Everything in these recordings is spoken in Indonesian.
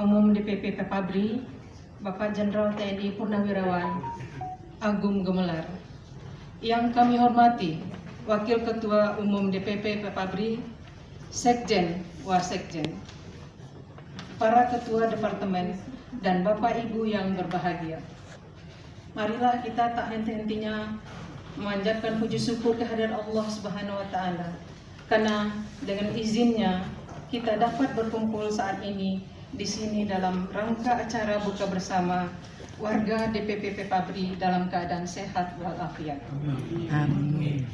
Ketua Umum DPP Pepabri, Bapak Jenderal TNI Purnawirawan Agung Gumelar. Yang kami hormati Wakil Ketua Umum DPP Pepabri, Sekjen, Wasekjen, para Ketua Departemen, dan Bapak Ibu yang berbahagia. Marilah kita tak henti-hentinya memanjatkan puji syukur kehadirat Allah Subhanahu wa Ta'ala, karena dengan izinnya kita dapat berkumpul saat ini di sini dalam rangka acara buka bersama warga DPP Pepabri dalam keadaan sehat walafiat. Amin.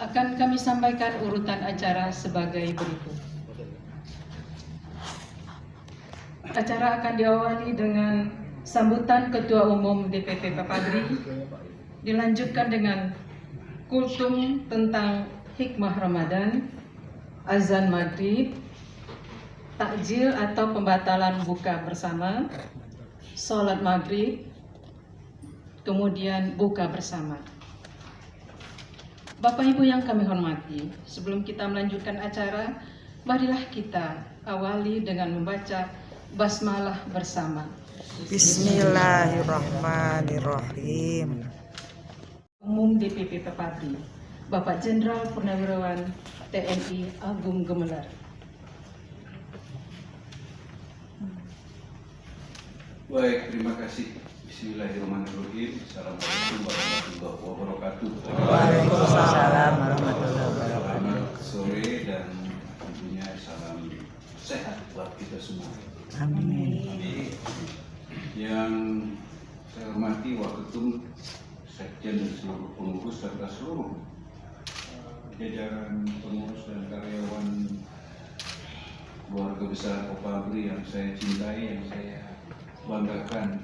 Akan kami sampaikan urutan acara sebagai berikut. Acara akan diawali dengan sambutan Ketua Umum DPP Pepabri, dilanjutkan dengan kultum tentang hikmah Ramadan, azan maghrib, takjil atau pembatalan buka bersama, sholat maghrib, kemudian buka bersama. Bapak Ibu yang kami hormati, sebelum kita melanjutkan acara, marilah kita awali dengan membaca basmalah bersama. Bismillahirrahmanirrahim. Umum DPP Pepabri, Bapak Jenderal Purnawirawan TNI Agung Gumelar. Baik, terima kasih. Bismillahirrahmanirrahim. Assalamualaikum warahmatullahi wabarakatuh. Waalaikumsalam warahmatullahi wabarakatuh. Selamat sore dan tentunya salam sehat buat kita semua. Amin. Yang saya hormati Waketum, Sekjen dan seluruh pengurus serta seluruh jajaran pengurus dan karyawan keluarga besar Pepabri yang saya cintai, yang saya banggakan.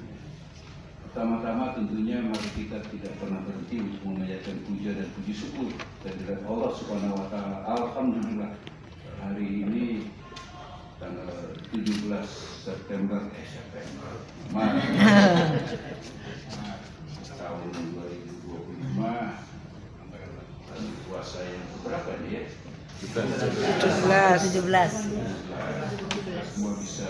Pertama-tama tentunya mari kita tidak pernah berhenti untuk memanjatkan puja dan puji syukur kehadirat Allah Subhanahu wa Ta'ala. Alhamdulillah hari ini tanggal 17 September Maret tahun 2025, puasa yang berapa nih ya? 17. Semua bisa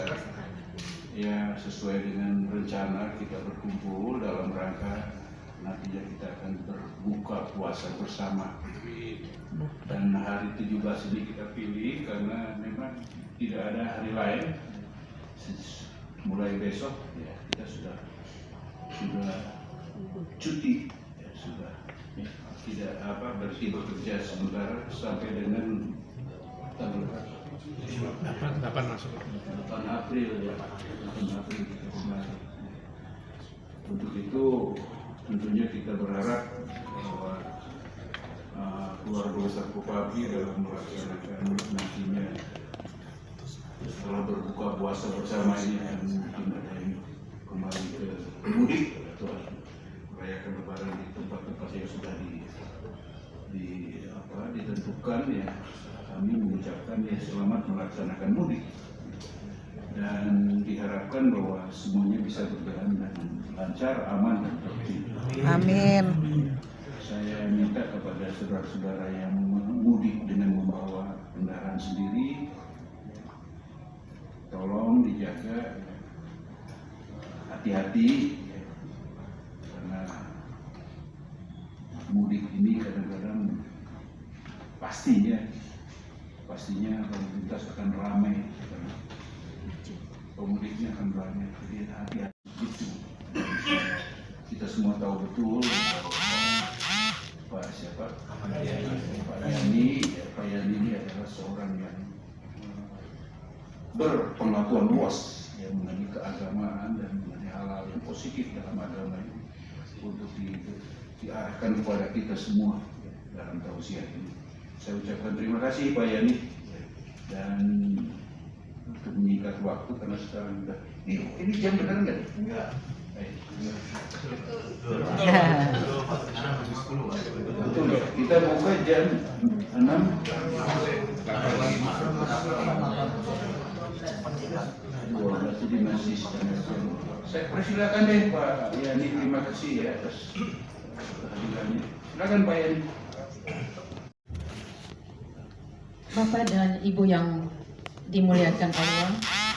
ya sesuai dengan rencana kita berkumpul dalam rangka nantinya kita akan berbuka puasa bersama. Dan hari 17 ini kita pilih karena memang tidak ada hari lain. Mulai besok ya kita sudah cuti, ya, sudah tidak berhenti bekerja sementara sampai dengan tanggal 8 masuk. 8 April ya. 8 April kita kembali. Untuk itu tentunya kita berharap bahwa keluarga besar Pepabri dalam melaksanakan nantinya setelah berbuka puasa bersama ini akan mungkin ada yang kembali ke mudik atau merayakan lebaran di tempat-tempat yang sudah ditentukan ya. Kami mengucapkan ya selamat melaksanakan mudik dan diharapkan bahwa semuanya bisa berjalan dengan lancar, aman dan tertib. Amin. Saya minta kepada saudara-saudara yang mudik dengan membawa kendaraan sendiri, tolong dijaga, hati-hati karena mudik ini kadang-kadang pastinya lalu lintas akan ramai, pemudiknya akan banyak, jadi hati-hati gitu. Kita semua tahu betul Pak Yani ini adalah seorang yang berpengetahuan luas yang mengenai keagamaan dan mengenai hal-hal yang positif dalam agama ini untuk diarahkan kepada kita semua dalam tausiah ini. Saya ucapkan terima kasih Pak Yani, dan untuk menyingkat waktu karena sekarang sudah ini jam benar nggak? Enggak. Betul ya. Kita buka jam 6. Jadi masih setengah jam. Saya persilakan deh Pak Yani, terima kasih ya atas kehadirannya. Silakan Pak Yani. Bapak dan Ibu yang dimuliakan Allah,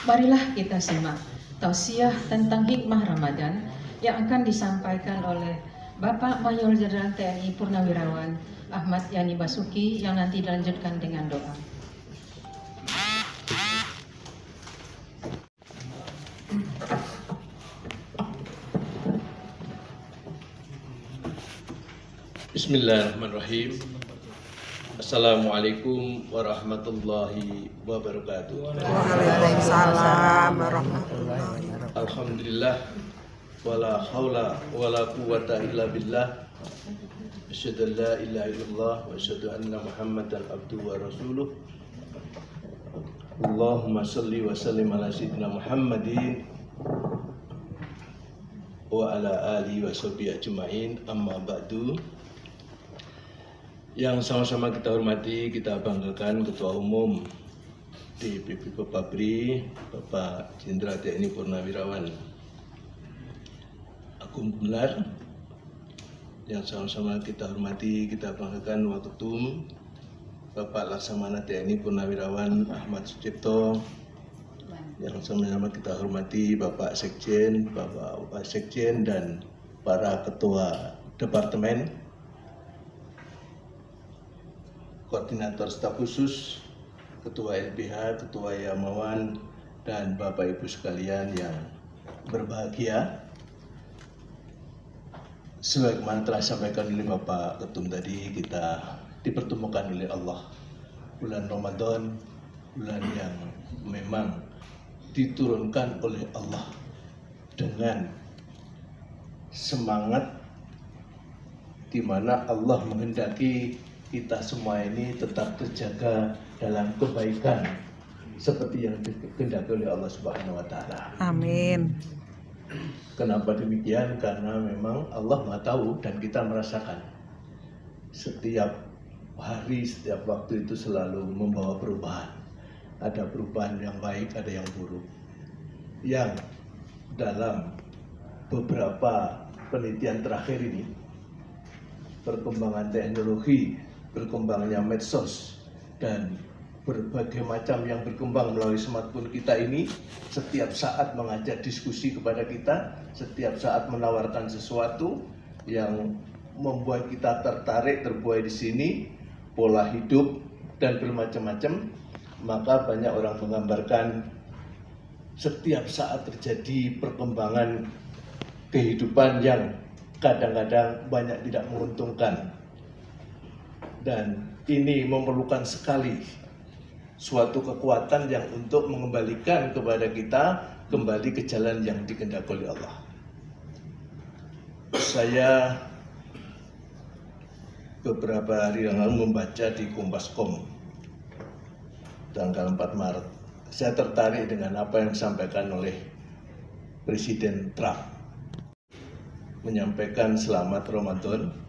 Marilah kita simak tausiah tentang hikmah Ramadan yang akan disampaikan oleh Bapak Mayor Jenderal TNI Purnawirawan Ahmad Yani Basuki yang nanti dilanjutkan dengan doa. Bismillahirrahmanirrahim. Assalamualaikum warahmatullahi wabarakatuh. Waalaikumsalam warahmatullahi wabarakatuh. Alhamdulillah, wala haula wala quwata illa billah. Asyhadu an la ilaha illallah wa asyhadu anna Muhammadan abduhu wa rasuluh. Allahumma shalli wa sallim ala sayyidina Muhammadin wa ala alihi wa sahbihi ajma'in, amma ba'du. Yang sama-sama kita hormati, kita banggakan Ketua Umum DPP Papabri, Bapak Jenderal TNI Purnawirawan Agung Gumelar. Yang sama-sama kita hormati, kita banggakan Waketum Bapak Laksamana TNI Purnawirawan Ahmad Sucipto. Yang sama-sama kita hormati Bapak Sekjen, Bapak Sekjen, dan para Ketua Departemen, Koordinator Staf Khusus, Ketua LBH, Ketua Yamawan, dan Bapak Ibu sekalian yang berbahagia. Sebagaimana telah disampaikan oleh Bapak Ketum tadi, kita dipertemukan oleh Allah. Bulan Ramadan, bulan yang memang diturunkan oleh Allah dengan semangat di mana Allah menghendaki kita semua ini tetap terjaga dalam kebaikan seperti yang dikehendaki oleh Allah Subhanahu wa taala. Amin. Kenapa demikian? Karena memang Allah Maha tahu dan kita merasakan setiap hari, setiap waktu itu selalu membawa perubahan. Ada perubahan yang baik, ada yang buruk. Yang dalam beberapa penelitian terakhir ini, perkembangan teknologi, berkembangnya medsos, dan berbagai macam yang berkembang melalui smartphone kita ini setiap saat mengajak diskusi kepada kita, setiap saat menawarkan sesuatu yang membuat kita tertarik, terbuai di sini, pola hidup dan bermacam-macam. Maka banyak orang menggambarkan setiap saat terjadi perkembangan kehidupan yang kadang-kadang banyak tidak menguntungkan. Dan ini memerlukan sekali suatu kekuatan yang untuk mengembalikan kepada kita kembali ke jalan yang dikehendaki oleh Allah. Saya beberapa hari yang lalu membaca di Kompas.com tanggal 4 Maret. Saya tertarik dengan apa yang disampaikan oleh Presiden Trump. Menyampaikan selamat Ramadan.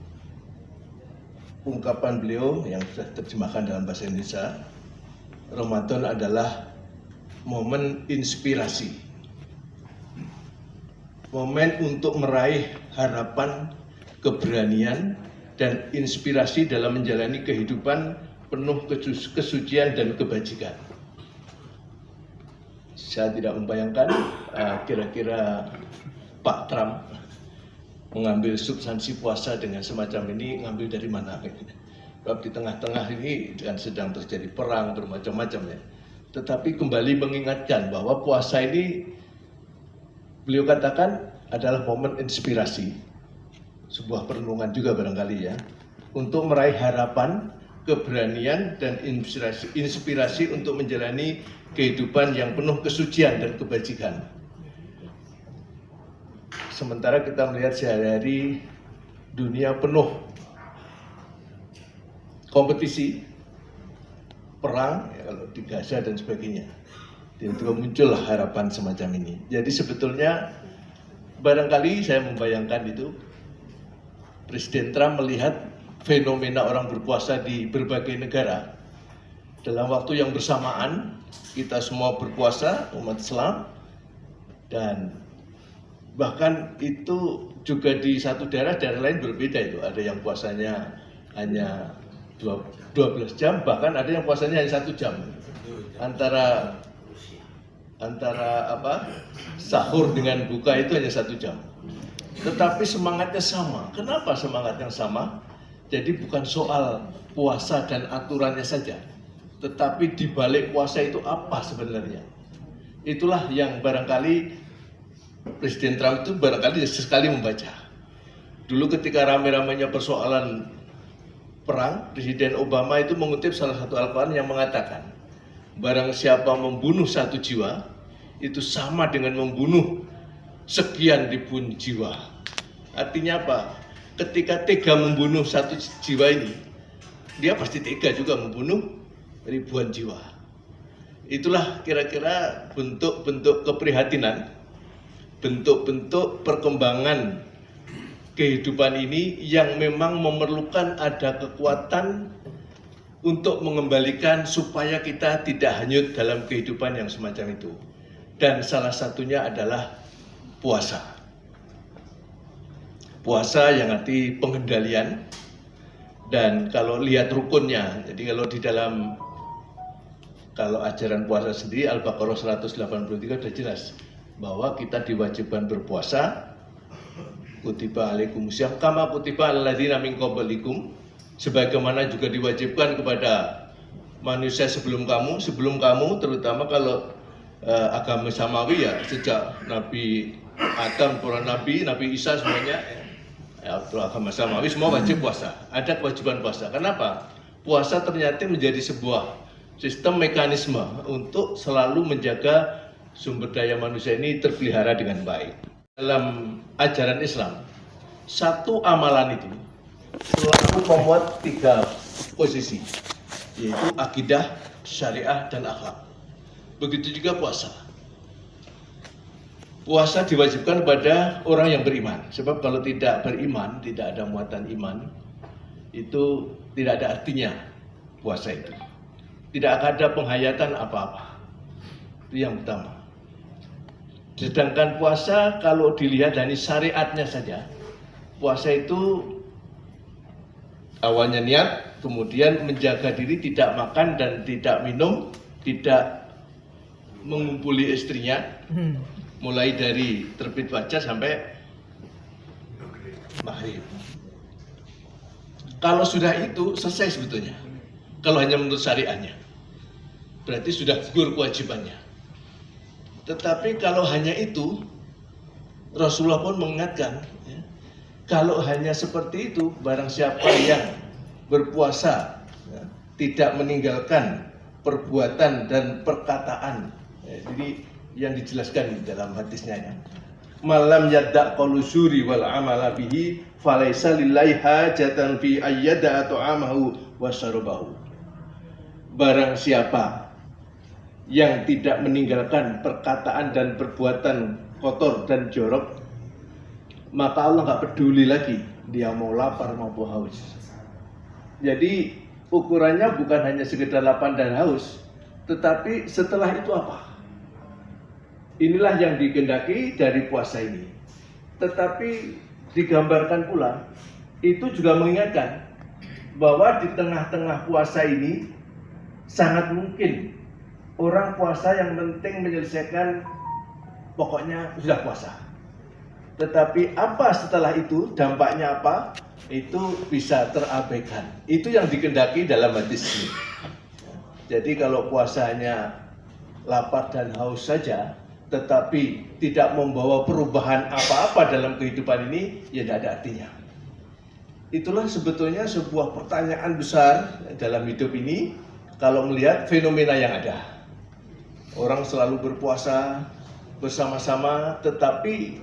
Ungkapan beliau yang sudah terjemahkan dalam bahasa Indonesia, Ramadan adalah momen inspirasi, momen untuk meraih harapan, keberanian, dan inspirasi dalam menjalani kehidupan penuh kesucian dan kebajikan. Saya tidak membayangkan kira-kira Pak Trump mengambil substansi puasa dengan semacam ini, ngambil dari mana? Sebab di tengah-tengah ini kan sedang terjadi perang bermacam-macam ya. Tetapi kembali mengingatkan bahwa puasa ini beliau katakan adalah momen inspirasi, sebuah perenungan juga barangkali ya, untuk meraih harapan, keberanian, dan inspirasi untuk menjalani kehidupan yang penuh kesucian dan kebajikan. Sementara kita melihat sehari-hari dunia penuh kompetisi, perang, ya, kalau di Gaza dan sebagainya. Tiba-tiba muncul harapan semacam ini. Jadi sebetulnya barangkali saya membayangkan itu Presiden Trump melihat fenomena orang berpuasa di berbagai negara. Dalam waktu yang bersamaan kita semua berpuasa, umat Islam, dan bahkan itu juga di satu daerah lain berbeda itu. Ada yang puasanya hanya 12 jam, bahkan ada yang puasanya hanya 1 jam. Antara antara sahur dengan buka itu hanya 1 jam. Tetapi semangatnya sama. Kenapa semangatnya sama? Jadi bukan soal puasa dan aturannya saja, tetapi di balik puasa itu apa sebenarnya? Itulah yang barangkali Presiden Trump itu barangkali sekali membaca. Dulu ketika rame-ramenya persoalan perang, Presiden Obama itu mengutip salah satu Al-Quran yang mengatakan, barang siapa membunuh 1 jiwa, itu sama dengan membunuh sekian ribu jiwa. Artinya apa? Ketika tega membunuh 1 jiwa ini, dia pasti tega juga membunuh ribuan jiwa. Itulah kira-kira bentuk-bentuk keprihatinan, bentuk-bentuk perkembangan kehidupan ini yang memang memerlukan ada kekuatan untuk mengembalikan supaya kita tidak hanyut dalam kehidupan yang semacam itu. Dan salah satunya adalah puasa. Puasa yang arti pengendalian, dan kalau lihat rukunnya, jadi kalau ajaran puasa sendiri Al-Baqarah 183 sudah jelas bahwa kita diwajibkan berpuasa, kutiba alaikumusiyam kama kutiba alal ladzina min qablikum, sebagaimana juga diwajibkan kepada manusia sebelum kamu, terutama kalau agama samawi ya sejak Nabi Adam, para Nabi Isa semuanya agama samawi semua wajib puasa, ada kewajiban puasa. Kenapa? Puasa ternyata menjadi sebuah sistem mekanisme untuk selalu menjaga sumber daya manusia ini terpelihara dengan baik. Dalam ajaran Islam, satu amalan itu selalu memuat 3 posisi, yaitu akidah, syariah, dan akhlak. Begitu juga puasa. Puasa diwajibkan kepada orang yang beriman. Sebab kalau tidak beriman, tidak ada muatan iman, itu tidak ada artinya puasa itu. Tidak akan ada penghayatan apa-apa. Itu yang pertama. Sedangkan puasa kalau dilihat dari syariatnya saja, puasa itu awalnya niat, kemudian menjaga diri tidak makan dan tidak minum, tidak mengumpuli istrinya, mulai dari terbit fajar sampai maghrib. Kalau sudah itu selesai sebetulnya. Kalau hanya menurut syariahnya, berarti sudah gugur kewajibannya. Tetapi kalau hanya itu, Rasulullah pun mengingatkan, ya, kalau hanya seperti itu, barang siapa yang berpuasa, ya, tidak meninggalkan perbuatan dan perkataan, ya, jadi yang dijelaskan di dalam hadisnya, ya, malam yadda qalusuri wal amala bihi falaisa lillahi hajatan fi ayyada ta'amahu wa syarabahu. Barang siapa yang tidak meninggalkan perkataan dan perbuatan kotor dan jorok, maka Allah nggak peduli lagi dia mau lapar maupun haus. Jadi ukurannya bukan hanya sekedar lapar dan haus, tetapi setelah itu apa? Inilah yang dikehendaki dari puasa ini. Tetapi digambarkan pula, itu juga mengingatkan bahwa di tengah-tengah puasa ini sangat mungkin orang puasa yang penting menyelesaikan, pokoknya sudah puasa. Tetapi apa setelah itu, dampaknya apa, itu bisa terabaikan. Itu yang dikehendaki dalam hadis ini. Jadi kalau puasanya lapar dan haus saja, tetapi tidak membawa perubahan apa-apa dalam kehidupan ini, ya tidak ada artinya. Itulah sebetulnya sebuah pertanyaan besar dalam hidup ini, kalau melihat fenomena yang ada. Orang selalu berpuasa bersama-sama, tetapi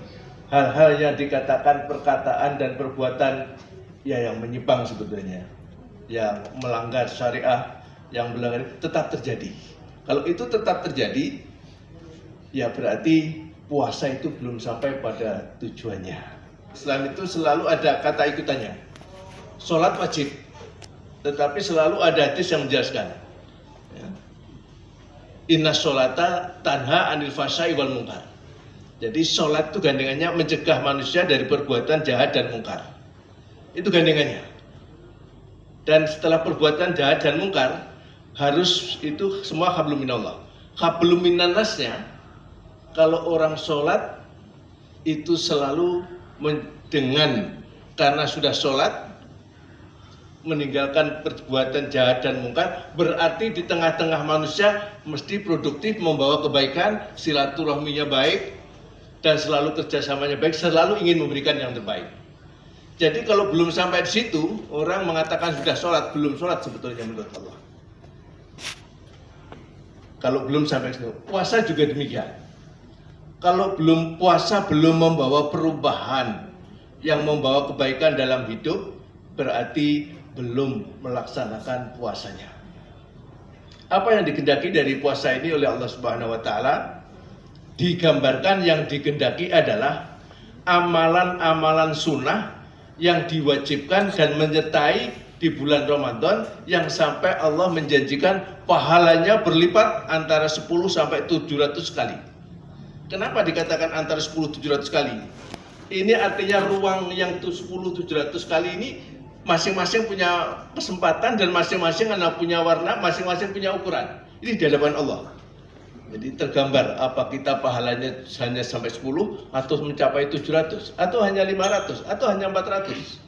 hal-hal yang dikatakan perkataan dan perbuatan ya yang menyimpang sebetulnya, yang melanggar syariah, yang melanggar, tetap terjadi. Kalau itu tetap terjadi, ya berarti puasa itu belum sampai pada tujuannya. Islam itu selalu ada kata ikutannya. Sholat wajib, tetapi selalu ada hadis yang menjelaskan, ya, inna sholata tanha anil fahsya'i wal munkar. Jadi sholat itu gandengannya mencegah manusia dari perbuatan jahat dan mungkar. Itu gandengannya. Dan setelah perbuatan jahat dan mungkar, harus itu semua hablum minallah. Hablum minannasnya Kalau orang sholat itu selalu karena sudah sholat meninggalkan perbuatan jahat dan mungkar, berarti di tengah-tengah manusia mesti produktif, membawa kebaikan, silaturahminya baik, dan selalu kerjasamanya baik, selalu ingin memberikan yang terbaik. Jadi kalau belum sampai di situ, orang mengatakan sudah sholat, belum sholat sebetulnya menurut Allah. Kalau belum sampai situ, puasa juga demikian. Kalau belum puasa, belum membawa perubahan yang membawa kebaikan dalam hidup, berarti belum melaksanakan puasanya. Apa yang dikehendaki dari puasa ini oleh Allah Subhanahu wa taala? Digambarkan yang dikehendaki adalah amalan-amalan sunnah yang diwajibkan dan menyertai di bulan Ramadan yang sampai Allah menjanjikan pahalanya berlipat antara 10 sampai 700 kali. Kenapa dikatakan antara 10-700 kali? Ini artinya ruang yang 10-700 kali ini masing-masing punya kesempatan dan masing-masing punya warna, masing-masing punya ukuran. Ini di hadapan Allah. Jadi tergambar apa kita pahalanya hanya sampai 10 atau mencapai 700 atau hanya 500 atau hanya 400.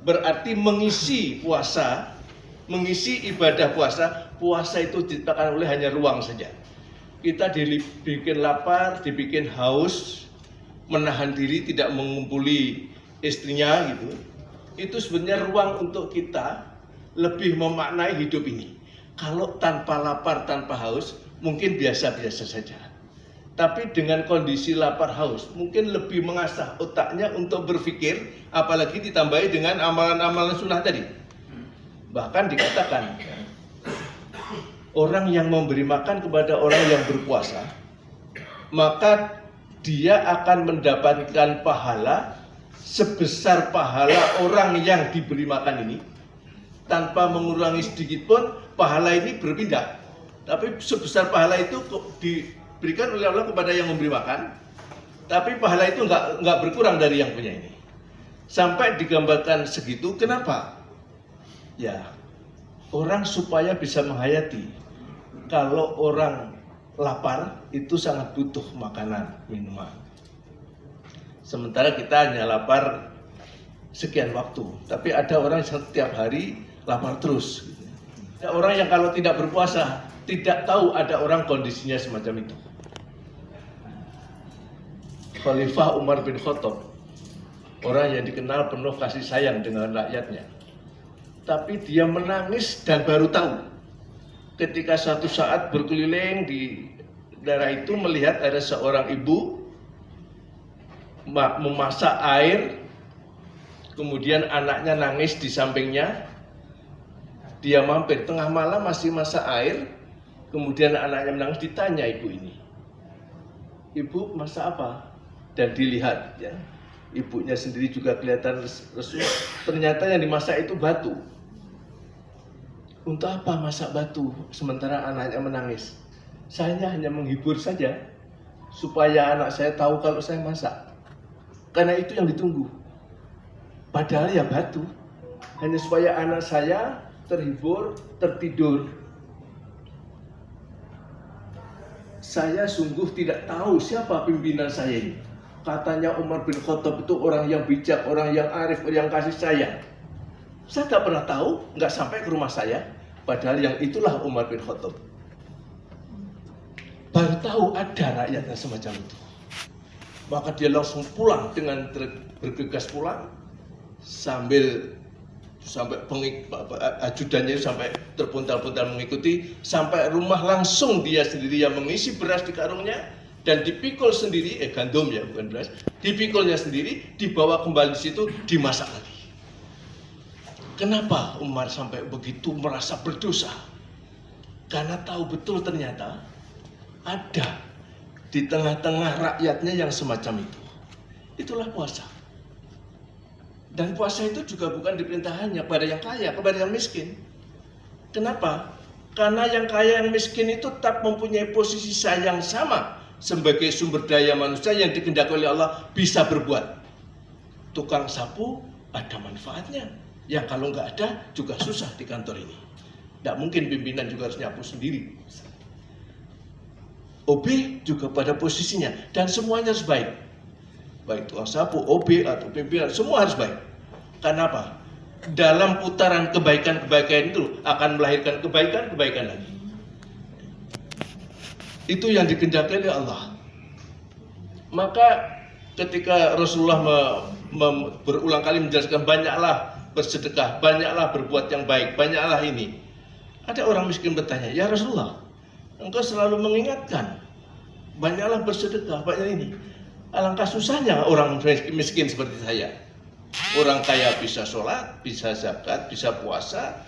Berarti mengisi puasa, mengisi ibadah puasa, puasa itu ditekan oleh hanya ruang saja. Kita dibikin lapar, dibikin haus, menahan diri tidak mengumpuli istrinya gitu. Itu sebenarnya ruang untuk kita lebih memaknai hidup ini. Kalau tanpa lapar, tanpa haus, mungkin biasa-biasa saja. Tapi dengan kondisi lapar haus, mungkin lebih mengasah otaknya untuk berpikir, apalagi ditambahi dengan amalan-amalan sunnah tadi. Bahkan dikatakan, orang yang memberi makan kepada orang yang berpuasa, maka dia akan mendapatkan pahala sebesar pahala orang yang diberi makan ini, tanpa mengurangi sedikit pun pahala ini berpindah. Tapi sebesar pahala itu diberikan oleh Allah kepada yang memberi makan, tapi pahala itu nggak berkurang dari yang punya ini. Sampai digambarkan segitu, kenapa? Ya, orang supaya bisa menghayati. Kalau orang lapar itu sangat butuh makanan, minuman. Sementara kita hanya lapar sekian waktu, tapi ada orang yang setiap hari lapar terus. Ada orang yang kalau tidak berpuasa tidak tahu ada orang kondisinya semacam itu. Khalifah Umar bin Khattab, orang yang dikenal penuh kasih sayang dengan rakyatnya, tapi dia menangis dan baru tahu ketika suatu saat berkeliling di daerah itu melihat ada seorang ibu memasak air, kemudian anaknya nangis di sampingnya. Dia mampir tengah malam masih masak air, kemudian anaknya menangis, ditanya ibu ini, ibu masak apa? Dan dilihat ya, ibunya sendiri juga kelihatan lesu. Ternyata yang dimasak itu batu. Untuk apa masak batu sementara anaknya menangis? Saya hanya menghibur saja supaya anak saya tahu kalau saya masak. Karena itu yang ditunggu. Padahal ya batu. Hanya supaya anak saya terhibur, tertidur. Saya sungguh tidak tahu siapa pimpinan saya ini. Katanya Umar bin Khattab itu orang yang bijak, orang yang arif, orang yang kasih sayang. Saya tak pernah tahu, nggak sampai ke rumah saya. Padahal yang itulah Umar bin Khattab. Baru tahu ada rakyatnya semacam itu. Maka dia langsung pulang dengan bergegas pulang sampai ajudannya sampai terpuntal-puntal mengikuti sampai rumah, langsung dia sendiri yang mengisi beras di karungnya dan dipikul sendiri, gandum ya bukan beras, dipikulnya sendiri, dibawa kembali di situ, dimasak lagi. Kenapa Umar sampai begitu merasa berdosa? Karena tahu betul ternyata ada di tengah-tengah rakyatnya yang semacam itu. Itulah puasa. Dan puasa itu juga bukan diperintah hanya kepada yang kaya, kepada yang miskin. Kenapa? Karena yang kaya yang miskin itu tetap mempunyai posisi yang sama sebagai sumber daya manusia yang dikehendaki oleh Allah bisa berbuat. Tukang sapu ada manfaatnya. Yang kalau nggak ada juga susah di kantor ini. Nggak mungkin pimpinan juga harus nyapu sendiri. OB juga pada posisinya, dan semuanya harus baik. Baik tukang sapu, OB atau pimpinan, semua harus baik. Karena apa? Dalam putaran kebaikan-kebaikan itu akan melahirkan kebaikan-kebaikan lagi. Itu yang dikehendaki oleh Allah. Maka ketika Rasulullah berulang kali menjelaskan, banyaklah bersedekah, banyaklah berbuat yang baik, banyaklah ini. Ada orang miskin bertanya, ya Rasulullah, engkau selalu mengingatkan, banyaklah bersedekah, banyak ini. Alangkah susahnya orang miskin seperti saya. Orang kaya bisa sholat, bisa zakat, bisa puasa,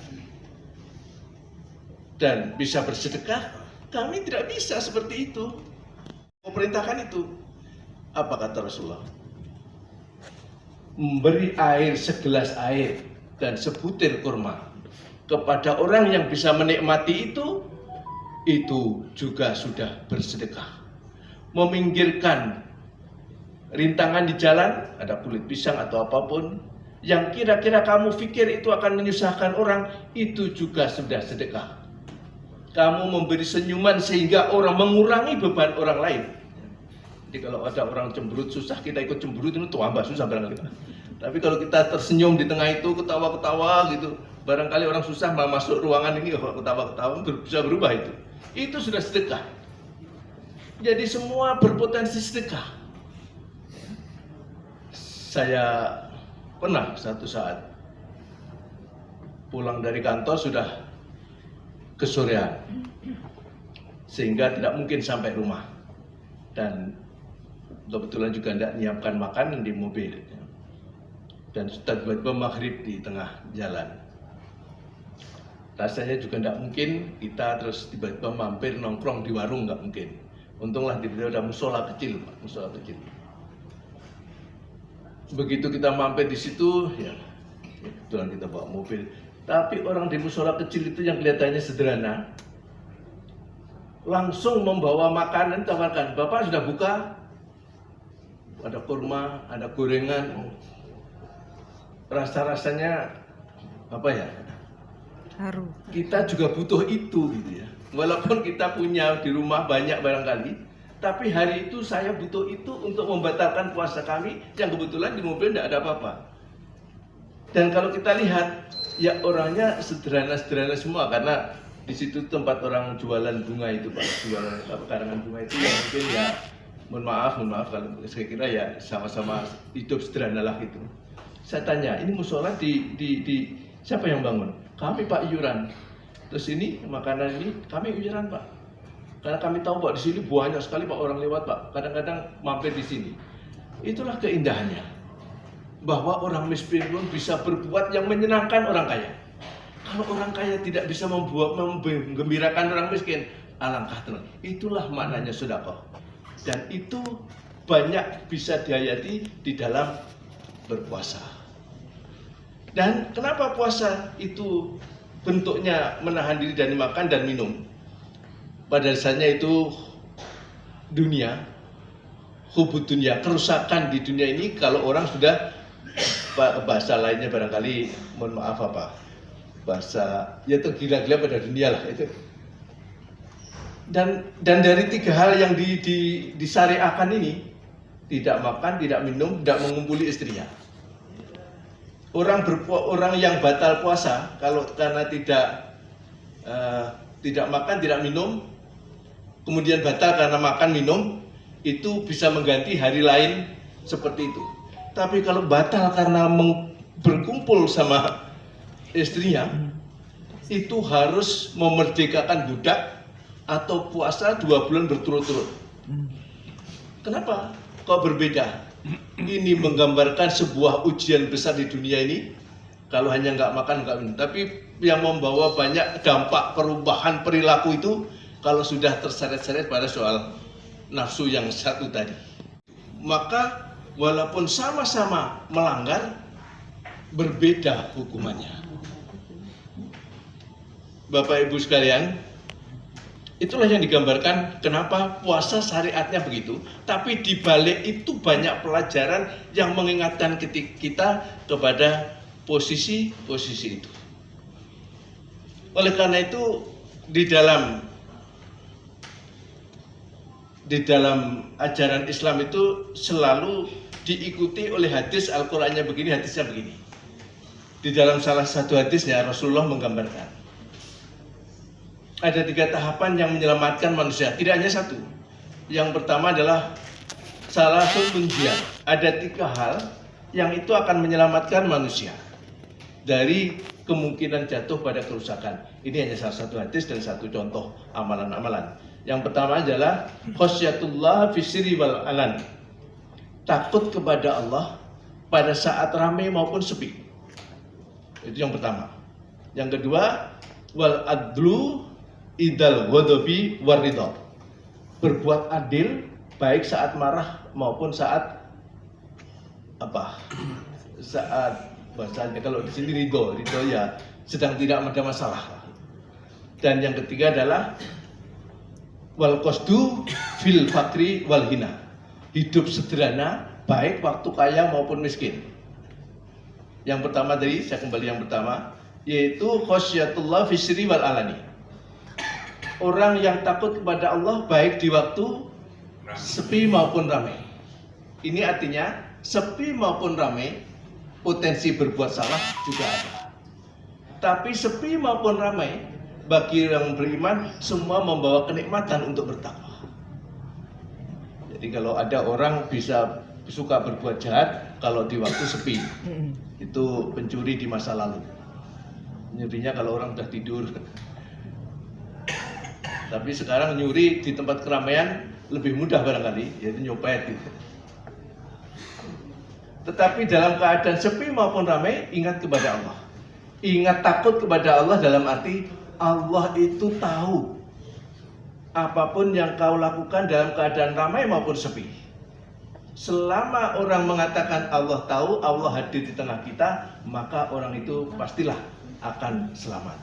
dan bisa bersedekah. Kami tidak bisa seperti itu. Memerintahkan itu. Apa kata Rasulullah? Memberi air segelas air dan sebutir kurma kepada orang yang bisa menikmati itu juga sudah bersedekah. Meminggirkan rintangan di jalan, ada kulit pisang atau apapun yang kira-kira kamu pikir itu akan menyusahkan orang, itu juga sudah sedekah. Kamu memberi senyuman sehingga orang mengurangi beban orang lain. Jadi kalau ada orang cemberut susah, kita ikut cemberut itu tambah susah barangkali. Tapi kalau kita tersenyum di tengah itu, ketawa-ketawa gitu, barangkali orang susah malah masuk ruangan ini, ketawa-ketawa bisa berubah itu. Itu sudah sedekah. Jadi semua berpotensi sedekah. Saya pernah satu saat pulang dari kantor sudah kesorean, sehingga tidak mungkin sampai rumah, dan kebetulan juga tidak menyiapkan makanan di mobil, dan sudah tiba-tiba maghrib di tengah jalan. Rasanya juga tidak mungkin kita terus tiba-tiba mampir nongkrong di warung, nggak mungkin. Untunglah tiba-tiba ada musola kecil, musola kecil. Begitu kita mampir di situ, ya kebetulan kita bawa mobil. Tapi orang di musola kecil itu yang kelihatannya sederhana, langsung membawa makanan, tawarkan, Bapak sudah buka? Ada kurma, ada gorengan, rasa-rasanya apa ya? Haru. Kita juga butuh itu gitu ya. Walaupun kita punya di rumah banyak barangkali, tapi hari itu saya butuh itu untuk membatalkan puasa kami yang kebetulan di mobil tidak ada apa-apa. Dan kalau kita lihat, ya orangnya sederhana-sederhana semua, karena di situ tempat orang jualan bunga itu Pak, jualan karangan bunga itu ya mungkin ya mohon maaf kalau saya kira ya sama-sama hidup sederhana lah gitu. Saya tanya, ini musola di siapa yang bangun? Kami Pak, iuran. Terus ini makanan ini kami iuran Pak. Karena kami tahu Pak, di sini banyak sekali Pak orang lewat Pak. Kadang-kadang mampir di sini. Itulah keindahannya, bahwa orang miskin pun bisa berbuat yang menyenangkan orang kaya. Kalau orang kaya tidak bisa menggembirakan orang miskin, alangkah tenang. Itulah maknanya sedekah. Dan itu banyak bisa dihayati di dalam berpuasa. Dan kenapa puasa itu bentuknya menahan diri dari makan dan minum? Pada dasarnya itu dunia, hubud dunia, kerusakan di dunia ini kalau orang sudah, bahasa lainnya barangkali, mohon maaf apa, bahasa ya tergila-gila pada dunia lah itu. Dan dari tiga hal yang disyariahkan ini, tidak makan, tidak minum, tidak mengumpuli istrinya. Orang yang batal puasa kalau karena tidak makan, tidak minum, kemudian batal karena makan minum, itu bisa mengganti hari lain seperti itu. Tapi kalau batal karena berkumpul sama istrinya, itu harus memerdekakan budak atau puasa 2 bulan berturut-turut. Kenapa? Kok berbeda? Ini menggambarkan sebuah ujian besar di dunia ini. Kalau hanya nggak makan, nggak minum, tapi yang membawa banyak dampak perubahan perilaku itu kalau sudah terseret-seret pada soal nafsu yang satu tadi. Maka walaupun sama-sama melanggar, berbeda hukumannya. Bapak Ibu sekalian, itulah yang digambarkan kenapa puasa syariatnya begitu. Tapi di balik itu banyak pelajaran yang mengingatkan kita kepada posisi-posisi itu. Oleh karena itu, di dalam di dalam ajaran Islam itu selalu diikuti oleh hadis, Al-Qur'annya begini, hadisnya begini. Di dalam salah satu hadisnya Rasulullah menggambarkan ada 3 tahapan yang menyelamatkan manusia, tidak hanya satu. Yang pertama adalah salah satu munjian. Ada 3 hal yang itu akan menyelamatkan manusia dari kemungkinan jatuh pada kerusakan. Ini hanya salah satu hadis dan satu contoh amalan-amalan. Yang pertama adalah khasyatullah fisri wal alan. Takut kepada Allah pada saat ramai maupun sepi. Itu yang pertama. Yang kedua, wal adlu idal ghadabi waridha. Berbuat adil baik saat marah maupun saat saat bahasanya kalau di sini ridho ya sedang tidak ada masalah. Dan yang ketiga adalah wal qasdu fil fakri wal hina. Hidup sederhana baik waktu kaya maupun miskin. Yang pertama tadi, saya kembali yang pertama, yaitu khasyatullah fisri wal alani. Orang yang takut kepada Allah baik di waktu sepi maupun ramai. Ini artinya sepi maupun ramai potensi berbuat salah juga ada. Tapi sepi maupun ramai bagi yang beriman semua membawa kenikmatan untuk bertakwa. Jadi kalau ada orang bisa suka berbuat jahat kalau di waktu sepi, itu pencuri di masa lalu. Nyurinya kalau orang sudah tidur. Tapi sekarang nyuri di tempat keramaian lebih mudah barangkali, yaitu nyopet gitu. Tetapi dalam keadaan sepi maupun ramai, ingat kepada Allah. Ingat takut kepada Allah dalam arti Allah itu tahu apapun yang kau lakukan dalam keadaan ramai maupun sepi. Selama orang mengatakan Allah tahu, Allah hadir di tengah kita, maka orang itu pastilah akan selamat.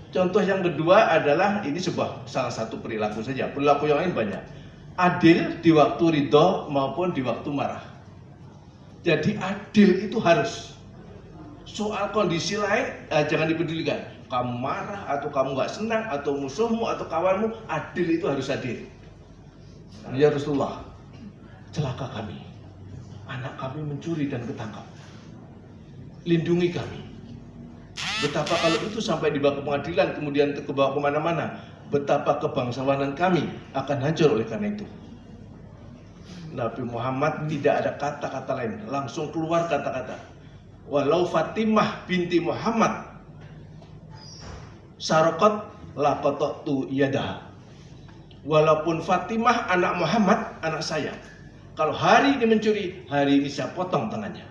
Contoh yang kedua adalah, ini salah satu perilaku saja, perilaku yang lain banyak. Adil di waktu ridho maupun di waktu marah. Jadi adil itu harus. Soal kondisi lain jangan dipedulikan. Kamu marah atau kamu nggak senang atau musuhmu atau kawanmu, adil itu harus hadir. Ya Rasulullah, celaka kami, anak kami mencuri dan ketangkap. Lindungi kami. Betapa kalau itu sampai dibawa ke pengadilan, kemudian kebawa kemana-mana, betapa kebangsawanan kami akan hancur oleh karena itu. Nabi Muhammad tidak ada kata-kata lain, langsung keluar kata-kata. Walau Fatimah binti Muhammad saraqat laqatatu yadaha. Walaupun Fatimah anak Muhammad, anak saya, kalau hari ini mencuri, hari ini saya potong tangannya.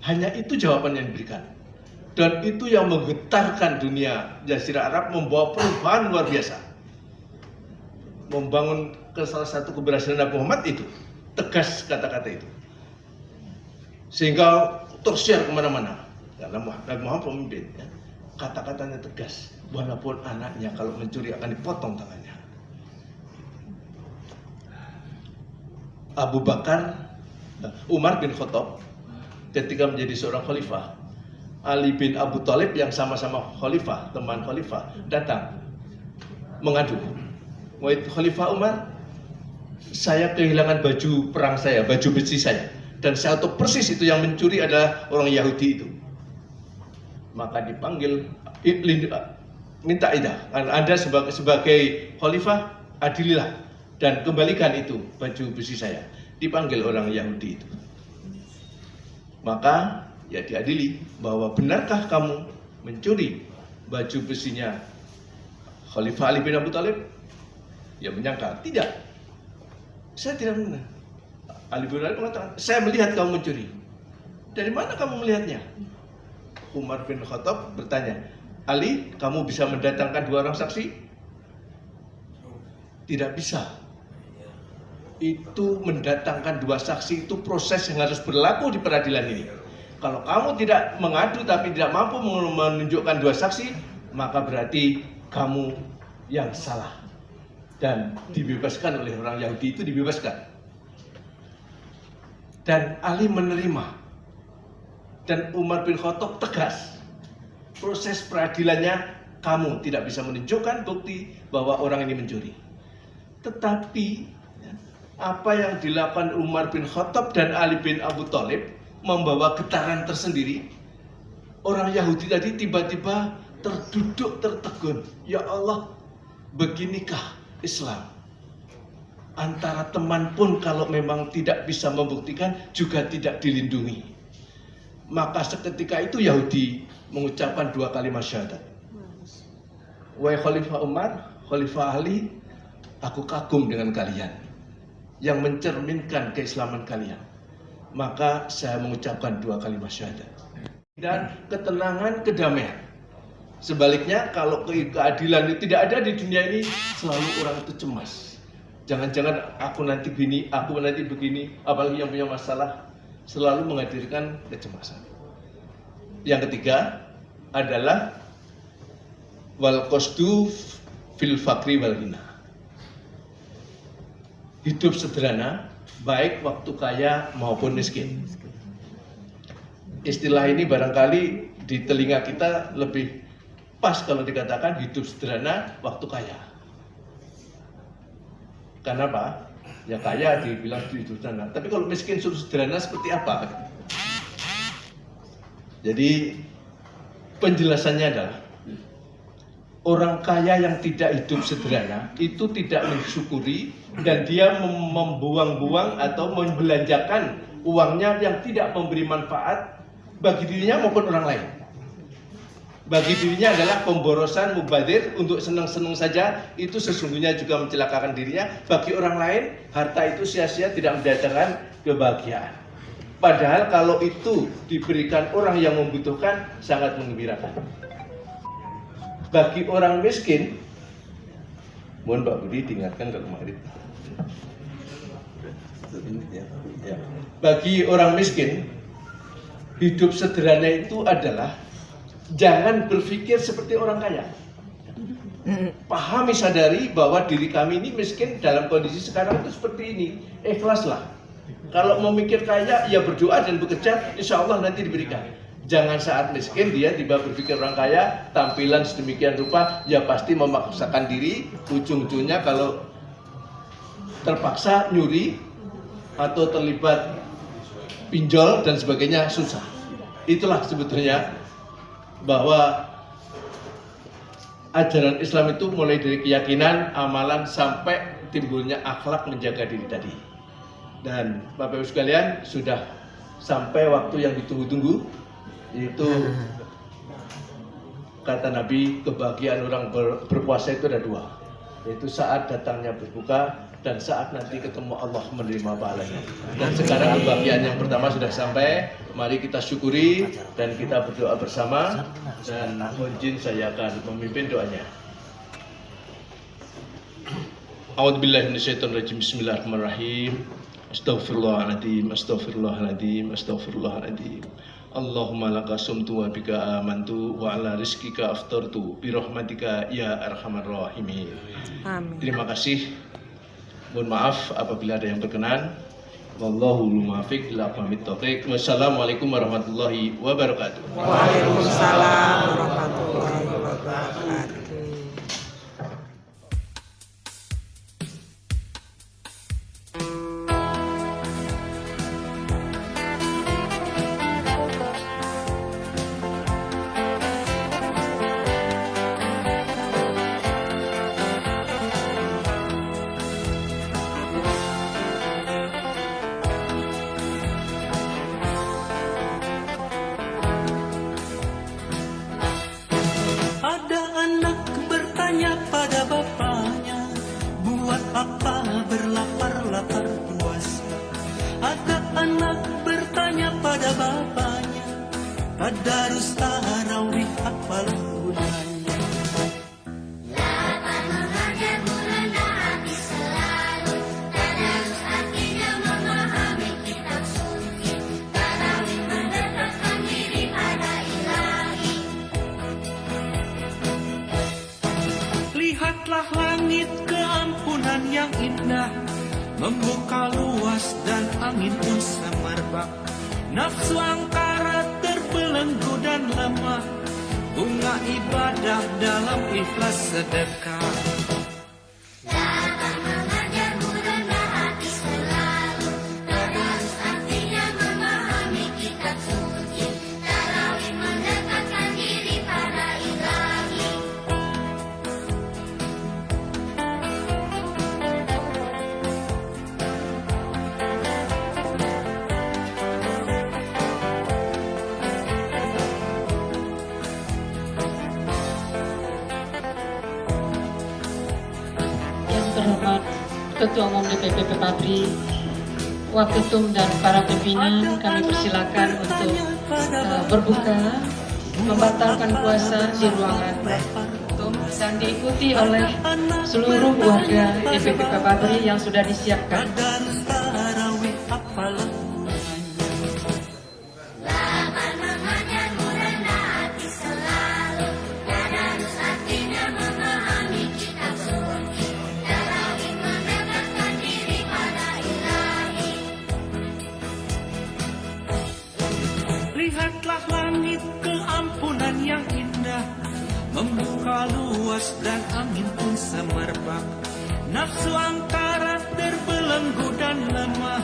Hanya itu jawaban yang diberikan. Dan itu yang menggetarkan dunia Jazirah Arab, membawa perubahan luar biasa. Membangun ke salah satu keberhasilan Nabi Muhammad itu, tegas kata-kata itu. Sehingga tersiar kemana-mana. Karena Nabi Muhammad pemimpin, ya. Kata-katanya tegas. Walaupun anaknya kalau mencuri akan dipotong tangannya. Abu Bakar, Umar bin Khattab ketika menjadi seorang khalifah, Ali bin Abu Thalib yang sama-sama khalifah, teman khalifah, datang mengadu. Wahai Khalifah Umar, saya kehilangan baju perang saya, baju besi saya, dan saya tahu persis itu yang mencuri adalah orang Yahudi itu. Maka dipanggil, minta idah, Anda sebagai khalifah, adililah dan kembalikan itu baju besi saya. Dipanggil orang Yahudi itu. Maka ya diadili bahwa benarkah kamu mencuri baju besinya Khalifah Ali bin Abu Thalib? Ya menyangka, tidak. Saya tidak benar. Ali bin Abi Thalib mengatakan, saya melihat kamu mencuri. Dari mana kamu melihatnya? Umar bin Khattab bertanya, Ali, kamu bisa mendatangkan 2 orang saksi? Tidak bisa. Itu mendatangkan 2 saksi itu proses yang harus berlaku di peradilan ini. Kalau kamu tidak mengadu tapi tidak mampu menunjukkan 2 saksi, maka berarti kamu yang salah. Dan dibebaskan oleh orang Yahudi itu, dibebaskan. Dan Ali menerima. Dan Umar bin Khattab tegas. Proses peradilannya, kamu tidak bisa menunjukkan bukti bahwa orang ini mencuri. Tetapi ya, apa yang dilakukan Umar bin Khattab dan Ali bin Abu Thalib membawa getaran tersendiri. Orang Yahudi tadi tiba-tiba terduduk tertegun. Ya Allah, beginikah Islam? Antara teman pun kalau memang tidak bisa membuktikan juga tidak dilindungi. Maka seketika itu Yahudi mengucapkan 2 kalimat syahadat. Wahai Khalifah Umar, Khalifah Ali, aku kagum dengan kalian yang mencerminkan keislaman kalian. Maka saya mengucapkan 2 kalimat syahadat. Dan ketenangan, kedamaian. Sebaliknya kalau keadilan itu tidak ada di dunia ini, selalu orang itu cemas. Jangan-jangan aku nanti begini, aku nanti begini. Apalagi yang punya masalah selalu menghadirkan kecemasan. Yang ketiga adalah wal qasdu fil fakri wal ghina. Hidup sederhana baik waktu kaya maupun miskin. Istilah ini barangkali di telinga kita lebih pas kalau dikatakan hidup sederhana waktu kaya. Kenapa? Ya kaya dibilang hidup sederhana. Tapi kalau miskin suruh sederhana seperti apa? Jadi penjelasannya adalah orang kaya yang tidak hidup sederhana itu tidak mensyukuri dan dia membuang-buang atau membelanjakan uangnya yang tidak memberi manfaat bagi dirinya maupun orang lain. Bagi dirinya adalah pemborosan mubadzir untuk senang-senang saja, itu sesungguhnya juga mencelakakan dirinya. Bagi orang lain, harta itu sia-sia tidak mendatangkan kebahagiaan. Padahal kalau itu diberikan orang yang membutuhkan, sangat menggembirakan. Bagi orang miskin, mohon Pak Budi diingatkan ke kemarin. Ya. Bagi orang miskin, hidup sederhana itu adalah jangan berpikir seperti orang kaya. Pahami, sadari bahwa diri kami ini miskin dalam kondisi sekarang itu seperti ini. Ikhlaslah. Kalau mau mikir kaya, ya berdoa dan bekerja, insya Allah nanti diberikan. Jangan saat miskin dia tiba berpikir orang kaya, tampilan sedemikian rupa, ya pasti memaksakan diri. Ujung-ujungnya kalau terpaksa nyuri atau terlibat pinjol dan sebagainya susah. Itulah sebetulnya bahwa ajaran Islam itu mulai dari keyakinan, amalan sampai timbulnya akhlak menjaga diri tadi. Dan Bapak Ibu sekalian, sudah sampai waktu yang ditunggu-tunggu, yaitu kata Nabi, kebahagiaan orang berpuasa itu ada 2, yaitu saat datangnya berbuka dan saat nanti ketemu Allah menerima pahalanya. Dan sekarang kebahagiaan yang pertama sudah sampai. Mari kita syukuri dan kita berdoa bersama. Dan mohon izin saya akan memimpin doanya. A'udzubillahi minasyaitonirrajim. Bismillahirrahmanirrahim. Astaghfirullahaladzim, astaghfirullahaladzim, astaghfirullahaladzim. Allahumma laka sumtu wa bika amantu wa ala rizkika aftartu birahmatika ya arhamar rahimin. Amin. Terima kasih. Mohon maaf apabila ada yang berkenan. Wallahu muwaffiq ila aqwamit thoriq. Wassalamualaikum warahmatullahi wabarakatuh. Waalaikumsalam warahmatullahi wabarakatuh. Pada bapaknya, buat apa berlapar-lapar puasa? Ada anak bertanya pada bapaknya, tadarus tarawih apalah gunanya? Lapar mengajar Mulana habis selalu, tadarus artinya memahami kitab suci, tarawih mendekatkan diri pada Ilahi. Lihatlah langit keampunan yang indah, membuka luas dan angin pun semerbak. Nafsu angkara terbelenggu dan lemah, bunga ibadah dalam ikhlas sedekah. Lapar mengajar Ketua Umum DPP Pepabri, Waketum dan para pimpinan kami persilakan untuk berbuka, membatalkan puasa di ruangan Waketum dan diikuti oleh seluruh warga DPP Pepabri yang sudah disiapkan. Lapan mengajar merendah hati selalu. Tadarus artinya memahami kitab suci. Tarawih mendekatkan diri pada Ilahi. Lihatlah langit keampunan yang indah, membuka luas dan angin pun semerbak. Nafsu angkara terbelenggu dan lemah,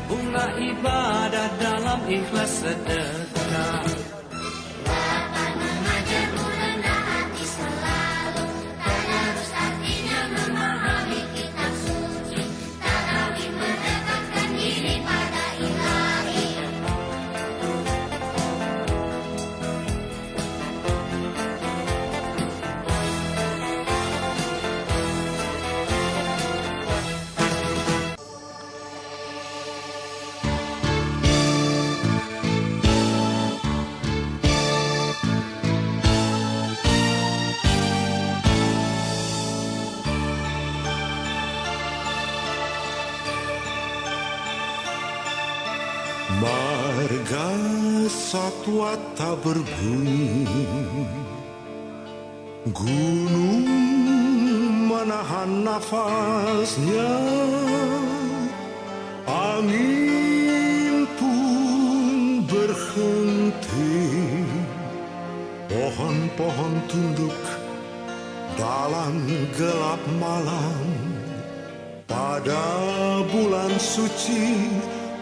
bunga ibadah dalam ikhlas sedekah. Lapan mengajar merendah hati selalu. Tadarus artinya memahami kitab suci. Tarawih mendekatkan diri pada Ilahi. Marga satwa tak berbunyi, gunung menahan nafasnya, angin pun berhenti, pohon-pohon tunduk dalam gelap malam. Pada bulan suci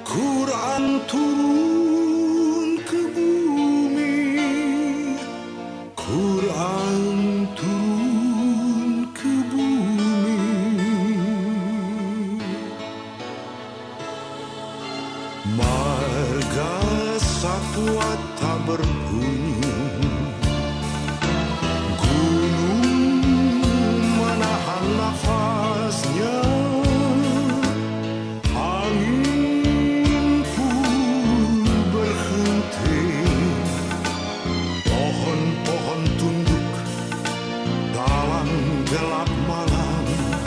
Quran turun ke bumi, Quran turun ke bumi. Marga satwa tak berbunyi,